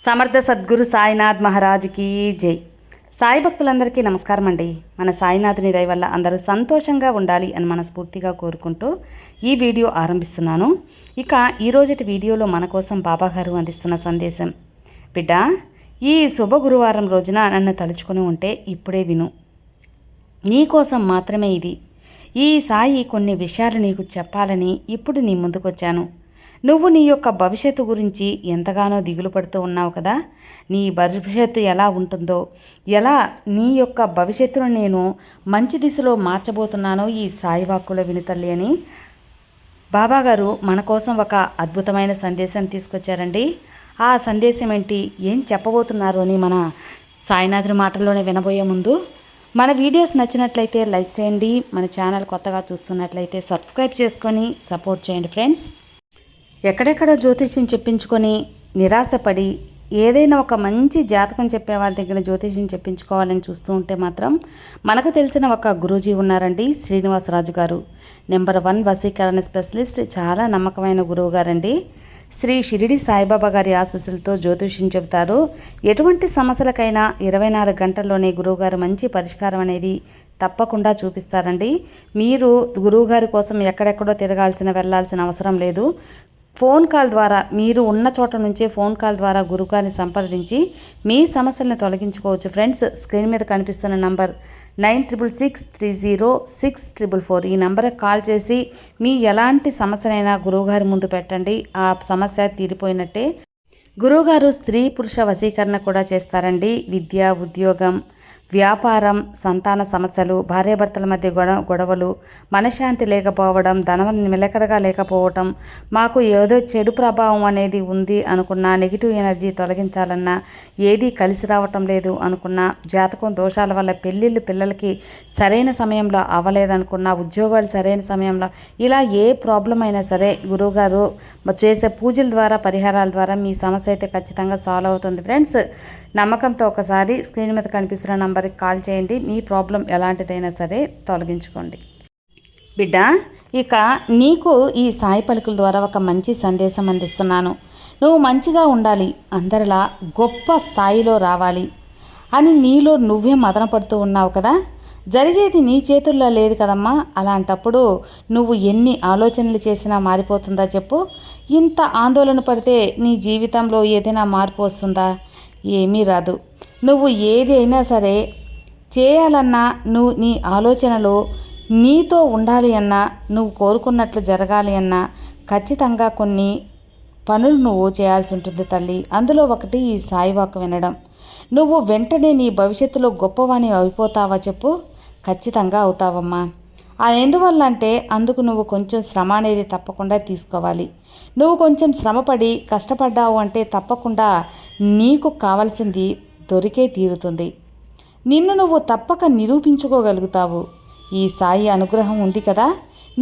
సమర్థ సద్గురు సాయినాథ్ మహారాజ్కి జై. సాయి భక్తులందరికీ నమస్కారం అండి. మన సాయినాథుని దయ వల్ల అందరూ సంతోషంగా ఉండాలి అని మనస్ఫూర్తిగా కోరుకుంటూ ఈ వీడియో ఆరంభిస్తున్నాను. ఇక ఈరోజటి వీడియోలో మన కోసం బాబాగారు అందిస్తున్న సందేశం. బిడ్డ, ఈ శుభ గురువారం రోజున నన్ను తలుచుకొని ఉంటే ఇప్పుడే విను. నీ కోసం మాత్రమే ఇది. ఈ సాయి కొన్ని విషయాలు నీకు చెప్పాలని ఇప్పుడు నీ ముందుకొచ్చాను. నువ్వు నీ యొక్క భవిష్యత్తు గురించి ఎంతగానో దిగులు పడుతూ ఉన్నావు కదా. నీ భవిష్యత్తు ఎలా ఉంటుందో, ఎలా నీ యొక్క భవిష్యత్తును నేను మంచి దిశలో మార్చబోతున్నానో ఈ సాయి వాక్కుల వినుతల్లి అని బాబాగారు మన కోసం ఒక అద్భుతమైన సందేశం తీసుకొచ్చారండి. ఆ సందేశం ఏంటి, ఏం చెప్పబోతున్నారు అని మన సాయినాథుని మాటల్లోనే వినబోయే ముందు మన వీడియోస్ నచ్చినట్లయితే లైక్ చేయండి. మన ఛానల్ కొత్తగా చూస్తున్నట్లయితే సబ్స్క్రైబ్ చేసుకొని సపోర్ట్ చేయండి ఫ్రెండ్స్. ఎక్కడెక్కడో జ్యోతిష్యం చెప్పించుకొని నిరాశపడి ఏదైనా ఒక మంచి జాతకం చెప్పేవారి దగ్గర జ్యోతిష్యం చెప్పించుకోవాలని చూస్తూ ఉంటే మాత్రం మనకు తెలిసిన ఒక గురూజీ ఉన్నారండి, శ్రీనివాసరాజు గారు. నెంబర్ 1 వశీకరణ స్పెషలిస్ట్, చాలా నమ్మకమైన గురువు గారండి. శ్రీ షిరిడి సాయిబాబా గారి ఆశీస్సులతో జ్యోతిష్యం చెబుతారు. ఎటువంటి సమస్యలకైనా 24 గంటల్లోనే గురువుగారు మంచి పరిష్కారం అనేది తప్పకుండా చూపిస్తారండి. మీరు గురువుగారి కోసం ఎక్కడెక్కడో వెళ్ళాల్సిన అవసరం లేదు. ఫోన్ కాల్ ద్వారా, మీరు ఉన్న చోట నుంచే ఫోన్ కాల్ ద్వారా గురువుగారిని సంప్రదించి మీ సమస్యలను తొలగించుకోవచ్చు ఫ్రెండ్స్. స్క్రీన్ మీద కనిపిస్తున్న నంబర్ 9663064444 ఈ నంబర్కి కాల్ చేసి మీ ఎలాంటి సమస్యనైనా గురువుగారి ముందు పెట్టండి. ఆ సమస్య తీరిపోయినట్టే. గురువుగారు స్త్రీ పురుష వశీకరణ కూడా చేస్తారండి. విద్య, ఉద్యోగం, వ్యాపారం, సంతాన సమస్యలు, భార్యాభర్తల మధ్య గొడవలు, మనశ్శాంతి లేకపోవడం, ధనం నిలకడగా లేకపోవటం, మాకు ఏదో చెడు ప్రభావం అనేది ఉంది అనుకున్నా, నెగిటివ్ ఎనర్జీ తొలగించాలన్నా, ఏది కలిసి రావటం లేదు అనుకున్నా, జాతకం దోషాల వల్ల పెళ్ళిళ్ళు పిల్లలకి సరైన సమయంలో అవ్వలేదనుకున్నా, ఉద్యోగాలు సరైన సమయంలో, ఇలా ఏ ప్రాబ్లం అయినా సరే గురువుగారు చేసే పూజల ద్వారా, పరిహారాల ద్వారా మీ సమస్య అయితే ఖచ్చితంగా సాల్వ్ అవుతుంది ఫ్రెండ్స్. నమ్మకంతో ఒకసారి స్క్రీన్ మీద కనిపిస్తున్న నంబర్కి కాల్ చేయండి. మీ ప్రాబ్లం ఎలాంటిదైనా సరే తొలగించుకోండి. బిడ్డ, ఇక నీకు ఈ సాయి పలుకుల ద్వారా ఒక మంచి సందేశం అందిస్తున్నాను. నువ్వు మంచిగా ఉండాలి, అందరిలా గొప్ప స్థాయిలో రావాలి అని నీలో నువ్వే మదన పడుతూ ఉన్నావు కదా. జరిగేది నీ చేతుల్లో లేదు కదమ్మా. అలాంటప్పుడు నువ్వు ఎన్ని ఆలోచనలు చేసినా మారిపోతుందా చెప్పు? ఇంత ఆందోళన పడితే నీ జీవితంలో ఏదైనా మార్పు వస్తుందా? ఏమీ రాదు. నువ్వు ఏది అయినా సరే చేయాలన్నా, నువ్వు నీ ఆలోచనలు నీతో ఉండాలి అన్నా, నువ్వు కోరుకున్నట్లు జరగాలి అన్నా ఖచ్చితంగా కొన్ని పనులు నువ్వు చేయాల్సి ఉంటుంది తల్లి. అందులో ఒకటి ఈ సాయివాక్ వినడం. నువ్వు వెంటనే నీ భవిష్యత్తులో గొప్పవాణి అయిపోతావా చెప్పు? ఖచ్చితంగా అవుతావమ్మా. ఎందువల్ల అంటే అందుకు నువ్వు కొంచెం శ్రమ అనేది తప్పకుండా తీసుకోవాలి. నువ్వు కొంచెం శ్రమపడి కష్టపడ్డావు అంటే తప్పకుండా నీకు కావాల్సింది దొరికే తీరుతుంది. నిన్ను నువ్వు తప్పక నిరూపించుకోగలుగుతావు. ఈ సాయి అనుగ్రహం ఉంది కదా.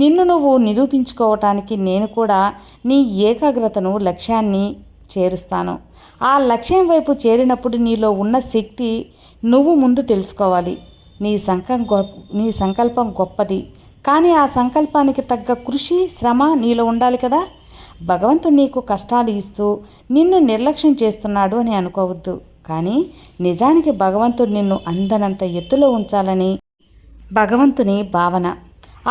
నిన్ను నువ్వు నిరూపించుకోవటానికి నేను కూడా నీ ఏకాగ్రతను, లక్ష్యాన్ని చేరుస్తాను. ఆ లక్ష్యం వైపు చేరినప్పుడు నీలో ఉన్న శక్తి నువ్వు ముందు తెలుసుకోవాలి. నీ సంకల్పం గొప్పది, కానీ ఆ సంకల్పానికి తగ్గ కృషి, శ్రమ నీలో ఉండాలి కదా. భగవంతుడు నీకు కష్టాలు ఇస్తూ నిన్ను నిర్లక్ష్యం చేస్తున్నాడు అని అనుకోవద్దు. కానీ నిజానికి భగవంతుడు నిన్ను అందనంత ఎత్తులో ఉంచాలని భగవంతుని భావన.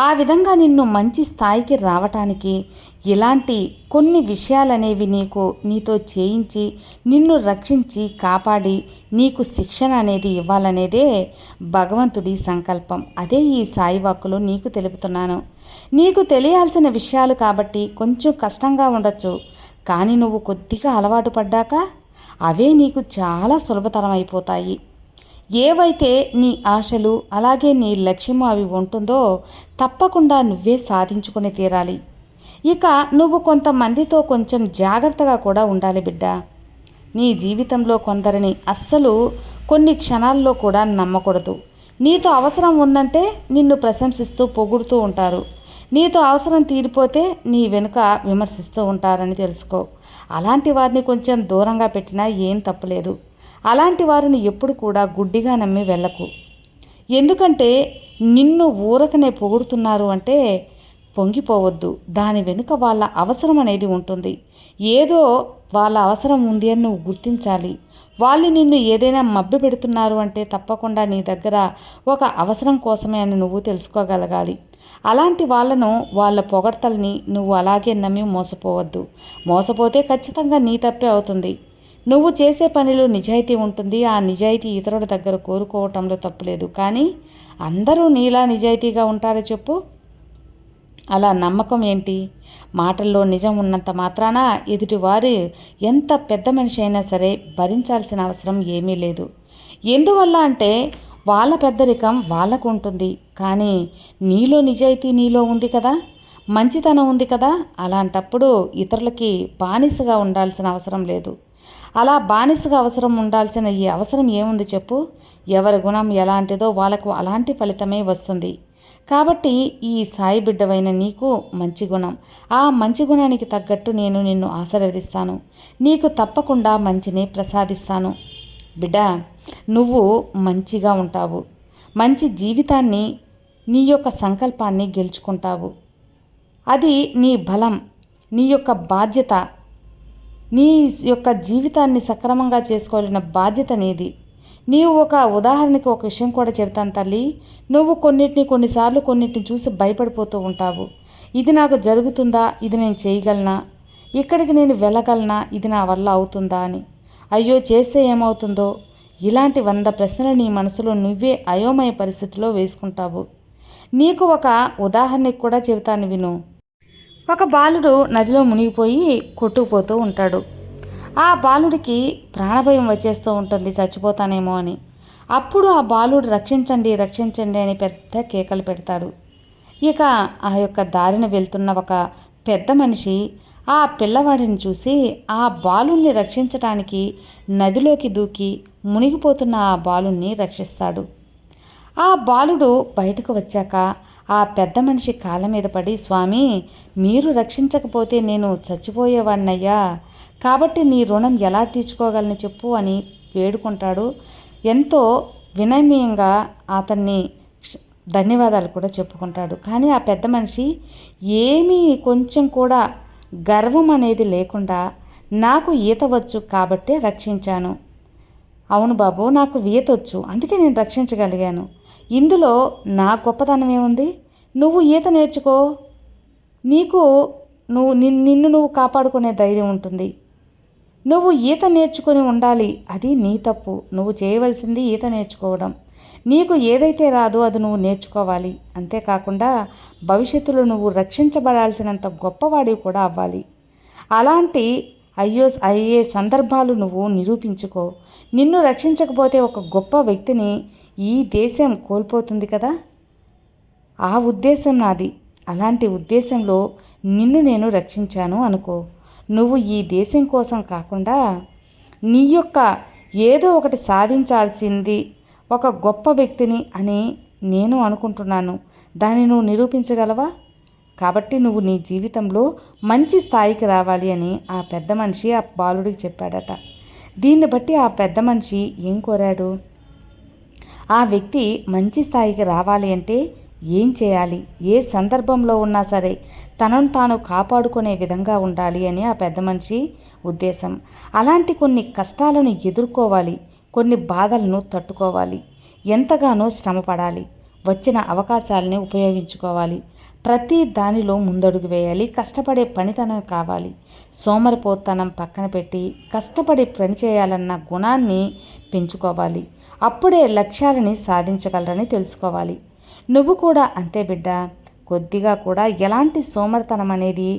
ఆ విధంగా నిన్ను మంచి స్థాయికి రావటానికి ఇలాంటి కొన్ని విషయాలనేవి నీతో చేయించి నిన్ను రక్షించి కాపాడి నీకు శిక్షణ అనేది ఇవ్వాలనేదే భగవంతుడి సంకల్పం. అదే ఈ సాయి వాక్కులు నీకు తెలుపుతున్నాను. నీకు తెలియాల్సిన విషయాలు కాబట్టి కొంచెం కష్టంగా ఉండొచ్చు, కానీ నువ్వు కొద్దిగా అలవాటు పడ్డాక అవే నీకు చాలా సులభతరం అయిపోతాయి. ఏవైతే నీ ఆశలు, అలాగే నీ లక్ష్యము అవి ఉంటుందో తప్పకుండా నువ్వే సాధించుకొని తీరాలి. ఇక నువ్వు కొంతమందితో కొంచెం జాగ్రత్తగా కూడా ఉండాలి బిడ్డ. నీ జీవితంలో కొందరిని అస్సలు కొన్ని క్షణాల్లో కూడా నమ్మకూడదు. నీతో అవసరం ఉందంటే నిన్ను ప్రశంసిస్తూ పొగుడుతూ ఉంటారు. నీతో అవసరం తీరిపోతే నీ వెనుక విమర్శిస్తూ ఉంటారని తెలుసుకో. అలాంటి వారిని కొంచెం దూరంగా పెట్టినా ఏం తప్పులేదు. అలాంటి వారిని ఎప్పుడు కూడా గుడ్డిగా నమ్మి వెళ్ళకు. ఎందుకంటే నిన్ను ఊరకనే పొగుడుతున్నారు అంటే పొంగిపోవద్దు. దాని వెనుక వాళ్ళ అవసరం అనేది ఉంటుంది. ఏదో వాళ్ళ అవసరం ఉంది అని నువ్వు గుర్తించాలి. వాళ్ళు నిన్ను ఏదైనా మభ్యపెడుతున్నారు అంటే తప్పకుండా నీ దగ్గర ఒక అవసరం కోసమే అని నువ్వు తెలుసుకోగలగాలి. అలాంటి వాళ్ళను, వాళ్ళ పొగడ్తల్ని నువ్వు అలాగే నమ్మి మోసపోవద్దు. మోసపోతే ఖచ్చితంగా నీ తప్పే అవుతుంది. నువ్వు చేసే పనిలో నిజాయితీ ఉంటుంది. ఆ నిజాయితీ ఇతరుల దగ్గర కోరుకోవటంలో తప్పులేదు. కానీ అందరూ నీలా నిజాయితీగా ఉంటారో చెప్పు? అలా నమ్మకం ఏంటి? మాటల్లో నిజం ఉన్నంత మాత్రాన ఎదుటివారు ఎంత పెద్ద మనిషి అయినా సరే భరించాల్సిన అవసరం ఏమీ లేదు. ఎందువల్ల అంటే వాళ్ళ పెద్దరికం వాళ్ళకు ఉంటుంది. కానీ నీలో నిజాయితీ నీలో ఉంది కదా, మంచితనం ఉంది కదా, అలాంటప్పుడు ఇతరులకి బానిసగా ఉండాల్సిన అవసరం లేదు. అలా బానిసగా అవసరం ఉండాల్సిన ఈ అవసరం ఏముంది చెప్పు? ఎవరి గుణం ఎలాంటిదో వాళ్ళకు అలాంటి ఫలితమే వస్తుంది. కాబట్టి ఈ సాయి బిడ్డవైన నీకు మంచి గుణం, ఆ మంచి గుణానికి తగ్గట్టు నేను నిన్ను ఆశీర్వదిస్తాను. నీకు తప్పకుండా మంచిని ప్రసాదిస్తాను. బిడ్డ, నువ్వు మంచిగా ఉంటావు. మంచి జీవితాన్ని, నీ యొక్క సంకల్పాన్ని గెలుచుకుంటావు. అది నీ బలం, నీ యొక్క బాధ్యత. నీ యొక్క జీవితాన్ని సక్రమంగా చేసుకోవాలన్న బాధ్యత నీది. నీవు ఒక ఉదాహరణకి ఒక విషయం కూడా చెబుతాను తల్లి. నువ్వు కొన్నిసార్లు కొన్నిటిని చూసి భయపడిపోతూ ఉంటావు. ఇది నాకు జరుగుతుందా, ఇది నేను చేయగలనా, ఇక్కడికి నేను వెళ్ళగలనా, ఇది నా వల్ల అవుతుందా అని. అయ్యో చేస్తే ఏమవుతుందో, ఇలాంటి 100 ప్రశ్నలు నీ మనసులో నువ్వే అయోమయ పరిస్థితిలో వేసుకుంటావు. నీకు ఒక ఉదాహరణకి కూడా చెబుతాను విను. ఒక బాలుడు నదిలో మునిగిపోయి కొట్టుకుపోతూ ఉంటాడు. ఆ బాలుడికి ప్రాణభయం వచ్చేస్తూ ఉంటుంది, చచ్చిపోతానేమో అని. అప్పుడు ఆ బాలుడు రక్షించండి రక్షించండి అని పెద్ద కేకలు పెడతాడు. ఇక ఆ యొక్క దారిన వెళ్తున్న ఒక పెద్ద మనిషి ఆ పిల్లవాడిని చూసి ఆ బాలుణ్ణి రక్షించటానికి నదిలోకి దూకి మునిగిపోతున్న ఆ బాలుణ్ణి రక్షిస్తాడు. ఆ బాలుడు బయటకు వచ్చాక ఆ పెద్ద మనిషి కాళ్ళ మీద పడి, స్వామి, మీరు రక్షించకపోతే నేను చచ్చిపోయేవాడినయ్యా, కాబట్టి నీ రుణం ఎలా తీర్చుకోగలను చెప్పు అని వేడుకుంటాడు. ఎంతో వినమ్యంగా అతన్ని ధన్యవాదాలు కూడా చెప్పుకుంటాడు. కానీ ఆ పెద్ద మనిషి ఏమీ కొంచెం కూడా గర్వం అనేది లేకుండా, నాకు ఈత వచ్చు కాబట్టే రక్షించాను. అవును బాబు, నాకు ఈత వచ్చు, అందుకే నేను రక్షించగలిగాను. ఇందులో నా గొప్పతనం ఏముంది? నువ్వు ఈత నేర్చుకో, నీకు నిన్ను నువ్వు కాపాడుకునే ధైర్యం ఉంటుంది. నువ్వు ఈత నేర్చుకొని ఉండాలి, అది నీ తప్పు. నువ్వు చేయవలసింది ఈత నేర్చుకోవడం. నీకు ఏదైతే రాదో అది నువ్వు నేర్చుకోవాలి. అంతేకాకుండా భవిష్యత్తులో నువ్వు రక్షించబడాల్సినంత గొప్పవాడివి కూడా అవ్వాలి. అలాంటి అయ్యే సందర్భాలు నువ్వు నిరూపించుకో. నిన్ను రక్షించకపోతే ఒక గొప్ప వ్యక్తిని ఈ దేశం కోల్పోతుంది కదా, ఆ ఉద్దేశం నాది. అలాంటి ఉద్దేశంలో నిన్ను నేను రక్షించాను అనుకో. నువ్వు ఈ దేశం కోసం కాకుండా నీ యొక్క ఏదో ఒకటి సాధించాల్సింది ఒక గొప్ప వ్యక్తిని అని నేను అనుకుంటున్నాను. దాన్ని నువ్వు నిరూపించగలవా? కాబట్టి నువ్వు నీ జీవితంలో మంచి స్థాయికి రావాలి అని ఆ పెద్ద మనిషి ఆ బాలుడికి చెప్పాడట. దీన్ని బట్టి ఆ పెద్ద మనిషి ఏం కోరాడు? ఆ వ్యక్తి మంచి స్థాయికి రావాలి అంటే ఏం చేయాలి, ఏ సందర్భంలో ఉన్నా సరే తనను తాను కాపాడుకునే విధంగా ఉండాలి అని ఆ పెద్ద మనిషి ఉద్దేశం. అలాంటి కొన్ని కష్టాలను ఎదుర్కోవాలి, కొన్ని బాధలను తట్టుకోవాలి, ఎంతగానో శ్రమపడాలి, వచ్చిన అవకాశాలని ఉపయోగించుకోవాలి, ప్రతి దానిలో ముందడుగు వేయాలి, కష్టపడే పనితనం కావాలి. సోమరిపోతనం పక్కన పెట్టి కష్టపడి పని చేయాలన్న గుణాన్ని పెంచుకోవాలి. అప్పుడే లక్ష్యాలని సాధించగలరని తెలుసుకోవాలి. నువ్వు కూడా అంతే బిడ్డ. కొద్దిగా కూడా ఎలాంటి సోమరితనం అనేది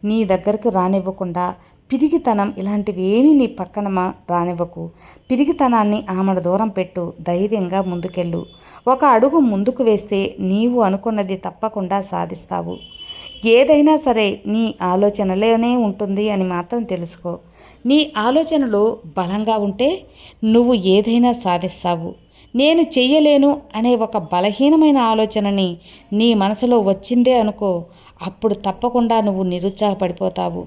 నీ దగ్గరకు రానివ్వకుండా, పిరిగితనం ఇలాంటివి ఏమీ నీ పక్కన రానివ్వకు. పిరిగితనాన్ని ఆమెడ దూరం పెట్టు, ధైర్యంగా ముందుకెళ్ళు. ఒక అడుగు ముందుకు వేస్తే నీవు అనుకున్నది తప్పకుండా సాధిస్తావు. ఏదైనా సరే నీ ఆలోచనలోనే ఉంటుంది అని మాత్రం తెలుసుకో. నీ ఆలోచనలు బలంగా ఉంటే నువ్వు ఏదైనా సాధిస్తావు. నేను చెయ్యలేను అనే ఒక బలహీనమైన ఆలోచనని నీ మనసులో వచ్చిందే అనుకో, అప్పుడు తప్పకుండా నువ్వు నిరుత్సాహపడిపోతావు.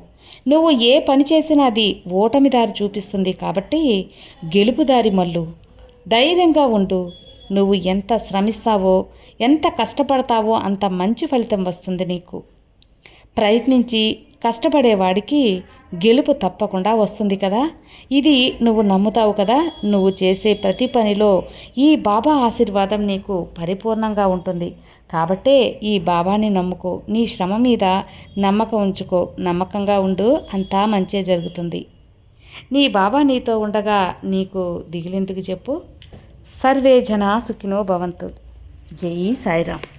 నువ్వు ఏ పని చేసినా అది ఓటమి దారి చూపిస్తుంది. కాబట్టి గెలుపు దారి మల్లు. ధైర్యంగా ఉండు. నువ్వు ఎంత శ్రమిస్తావో, ఎంత కష్టపడతావో అంత మంచి ఫలితం వస్తుంది నీకు. ప్రయత్నించి కష్టపడేవాడికి గెలుపు తప్పకుండా వస్తుంది కదా. ఇది నువ్వు నమ్ముతావు కదా. నువ్వు చేసే ప్రతి పనిలో ఈ బాబా ఆశీర్వాదం నీకు పరిపూర్ణంగా ఉంటుంది. కాబట్టే ఈ బాబాని నమ్ముకో. నీ శ్రమ మీద నమ్మకం ఉంచుకో. నమ్మకంగా ఉండు, అంతా మంచే జరుగుతుంది. నీ బాబా నీతో ఉండగా నీకు దిగులెందుకు చెప్పు. సర్వే జనా సుఖినో భవంతు. జై సాయిరామ్.